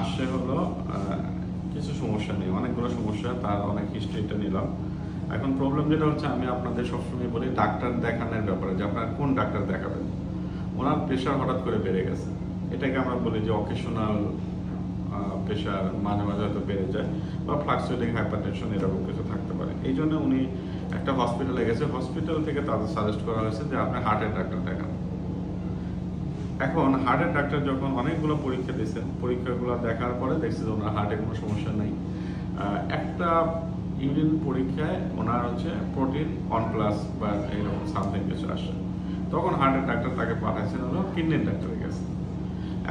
আসছে হলো কিছু সমস্যা নেই, অনেকগুলো সমস্যা, তার অনেক হিস্ট্রিটা নিলাম। এখন প্রবলেম যেটা হচ্ছে, আমি আপনাদের সবসময় বলি ডাক্তার দেখানোর ব্যাপারে, যে আপনারা কোন ডাক্তার দেখাবেন। ওনার প্রেশার হঠাৎ করে বেড়ে গেছে, এটাকে আমরা বলি যে অকেশনাল প্রেশার, মাঝে মাঝে হয়তো বেড়ে যায়, বা ফ্লাকচুয়েটিং হাইপারটেনশন এরকম কিছু থাকতে পারে। এই জন্য উনি একটা হসপিটালে গেছে, হসপিটাল থেকে তাদের সাজেস্ট করা হয়েছে যে আপনি হার্টের ডাক্তার দেখান। এখন হার্টের ডাক্তার যখন অনেকগুলো পরীক্ষা দিয়েছেন, পরীক্ষাগুলো দেখার পরে দেখছে যে ওনার হার্টে কোনো সমস্যা নেই। একটা ইউরিন পরীক্ষায় ওনার হচ্ছে প্রোটিন 1+ বা এরকম সামথিং কিছু আসে। তখন হার্টের ডাক্তার তাকে পাঠাইছেন হলো কিডনির ডাক্তারের কাছে।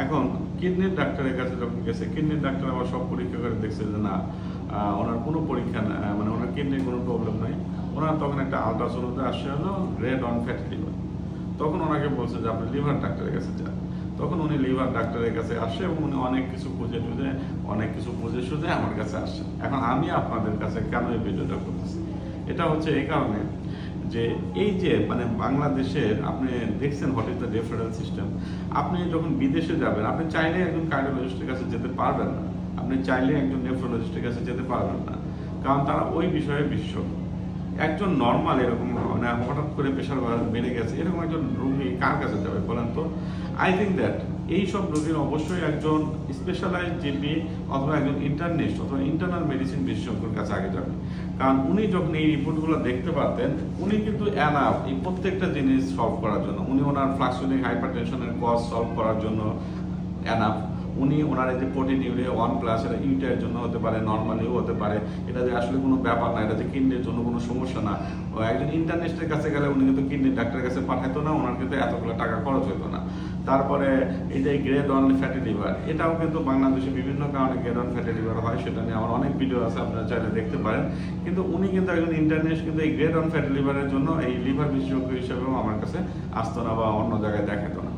এখন কিডনির ডাক্তারের কাছে যখন গেছে, কিডনির ডাক্তার আবার সব পরীক্ষা করে দেখছে যে না, ওনার কোনো পরীক্ষা মানে ওনার কিডনির কোনো প্রবলেম নাই। ওনার তখন একটা আলট্রাসাউন্ডে আসছে হলো গ্রেড 1 ফ্যাটি লিভার। তখন ওনাকে বলছে যে আপনি লিভার ডাক্তারের কাছে যান। তখন উনি লিভার ডাক্তারের কাছে আসে এবং উনি অনেক কিছু বুঝে সুঝে আমার কাছে আসছে। এখন আমি আপনাদের কাছে কেন এই ভিডিওটা করতেছি, এটা হচ্ছে এই কারণে যে এই যে মানে বাংলাদেশের আপনি দেখছেন what is the referral system. আপনি যখন বিদেশে যাবেন, আপনি চাইলে একজন কার্ডিওলজিস্টের কাছে যেতে পারবেন না, আপনি চাইলে একজন নেফ্রোলজিস্টের কাছে যেতে পারবেন না, কারণ তারা ওই বিষয়ে বিশেষজ্ঞ। একজন নর্মাল এরকম মানে হঠাৎ করে প্রেশার বেড়ে গেছে এরকম একজন রোগী কার কাছে যাবে বলেন তো? আই থিঙ্ক দ্যাট এইসব রোগীর অবশ্যই একজন স্পেশালাইজড জিপি অথবা একজন ইন্টারনিস্ট অথবা ইন্টারনাল মেডিসিন বিশেষজ্ঞের কাছে আগে যাবেন। কারণ উনি যখন এই রিপোর্টগুলো দেখতে পারতেন, উনি কিন্তু এনাফ এই প্রত্যেকটা জিনিস সলভ করার জন্য, উনি ওনার ফ্লাকচুয়েটিং হাইপারটেনশনের কজ সলভ করার জন্য এনাফ। উনি ওনার এই যে প্রোটিন ইউরিয়া 1+, এটা ইউরিয়ার জন্য হতে পারে, নর্মালিও হতে পারে, এটা যে আসলে কোনো ব্যাপার না, এটা যে কিডনির জন্য কোনো সমস্যা না। একজন ইন্টারনিস্টের কাছে গেলে উনি কিন্তু কিডনির ডাক্তারের কাছে পাঠাতো না, ওনার কিন্তু এতগুলো টাকা খরচ হতো না। তারপরে এই যে গ্রেড 1 ফ্যাটি লিভার, এটাও কিন্তু বাংলাদেশে বিভিন্ন কারণে গ্রেড 1 ফ্যাটি লিভার হয়, সেটা নিয়ে আমার অনেক ভিডিও আছে, আপনারা চাইলে দেখতে পারেন। কিন্তু উনি কিন্তু একজন ইন্টারনিস্ট, কিন্তু এই গ্রেড 1 ফ্যাটি লিভারের জন্য এই লিভার বিশেষজ্ঞ হিসেবেও আমার কাছে আসতো না বা অন্য জায়গায় দেখাতো না।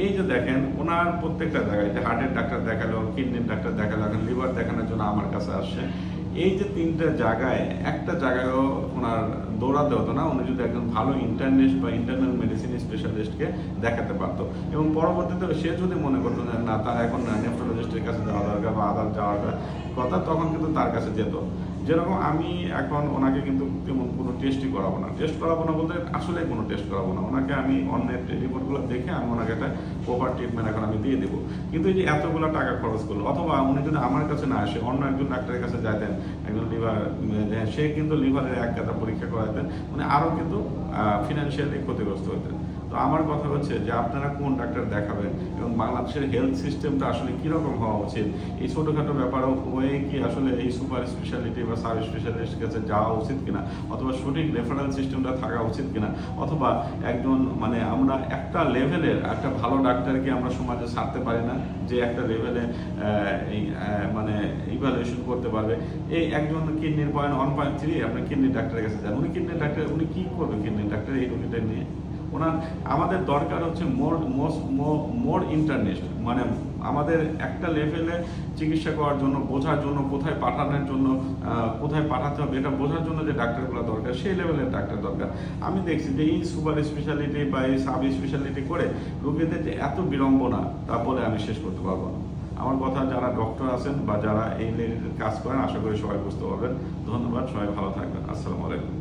এই যে দেখেন ওনার প্রত্যেকটা জায়গায় যে হার্টের ডাক্তার দেখালো, কিডনির ডাক্তার দেখালো, এখন লিভার দেখানোর জন্য আমার কাছে আসছে। এই যে তিনটা জায়গায়, একটা জায়গায়ও ওনার দৌড়াতে হতো না, উনি যদি একজন ভালো ইন্টারনিস্ট বা ইন্টারনাল মেডিসিন স্পেশালিস্টকে দেখাতে পারতো। এবং পরবর্তীতে সে যদি মনে করতো যে না, তার এখন নেফ্রোলজিস্টের কাছে যাওয়া দরকার বা আদার যাওয়ার কথা, তখন কিন্তু তার কাছে যেত। যেরকম আমি এখন ওনাকে কিন্তু তেমন কোনো টেস্টই করাবো না, বলতে আসলে কোনো টেস্ট করাবো না ওনাকে। আমি অন্যের রিপোর্টগুলো দেখে আমি ওনাকে একটা প্রপার ট্রিটমেন্ট এখন আমি দিয়ে দেবো। কিন্তু এই যে এতগুলো টাকা খরচ করলো, অথবা উনি যদি আমার কাছে না আসে অন্য একজন ডাক্তারের কাছে যাইতেন, একজন লিভার, সে কিন্তু লিভারের এক গাদা পরীক্ষা করাতেন, উনি আরও কিন্তু ফিনান্সিয়ালি ক্ষতিগ্রস্ত হতেন। তো আমার কথা হচ্ছে যে আপনারা কোন ডাক্তার দেখাবেন এবং বাংলাদেশের হেলথ সিস্টেমটা আসলে কীরকম হওয়া উচিত, এই ছোটোখাটো ব্যাপারও হয়ে কি আসলে এই সুপার স্পেশালিটি বা সাব স্পেশালিস্টের কাছে যাওয়া উচিত কিনা, অথবা সঠিক রেফারেল সিস্টেমটা থাকা উচিত কিনা, অথবা একজন মানে আমরা একটা লেভেলের একটা ভালো ডাক্তারকে আমরা সমাজে ছাড়তে পারি না, যে একটা লেভেলে এই মানে ইভ্যালুয়েশন করতে পারবে। এই একজন কিডনির 1.3 আপনি কিডনির ডাক্তারের কাছে যান, উনি কিডনির ডাক্তার, উনি কী করবেন কিডনির ডাক্তার এই রোগীটা নিয়ে? ওনার আমাদের দরকার হচ্ছে মোর ইন্টারনেস্ট, মানে আমাদের একটা লেভেলে চিকিৎসা করার জন্য, বোঝার জন্য, কোথায় পাঠানোর জন্য, কোথায় পাঠাতে হবে এটা বোঝার জন্য যে ডাক্তারগুলো দরকার, সেই লেভেলের ডাক্তার দরকার। আমি দেখছি যে এই সুপার স্পেশালিটি বা এই সাব স্পেশালিটি করে রোগীদের যে এত বিড়ম্বনা, তা বলে আমি শেষ করতে পারবো না। আমার কথা যারা ডক্টর আছেন বা যারা এই কাজ করেন, আশা করি সবাই বুঝতে পারবেন। ধন্যবাদ, সবাই ভালো থাকবেন। আসসালামু আলাইকুম।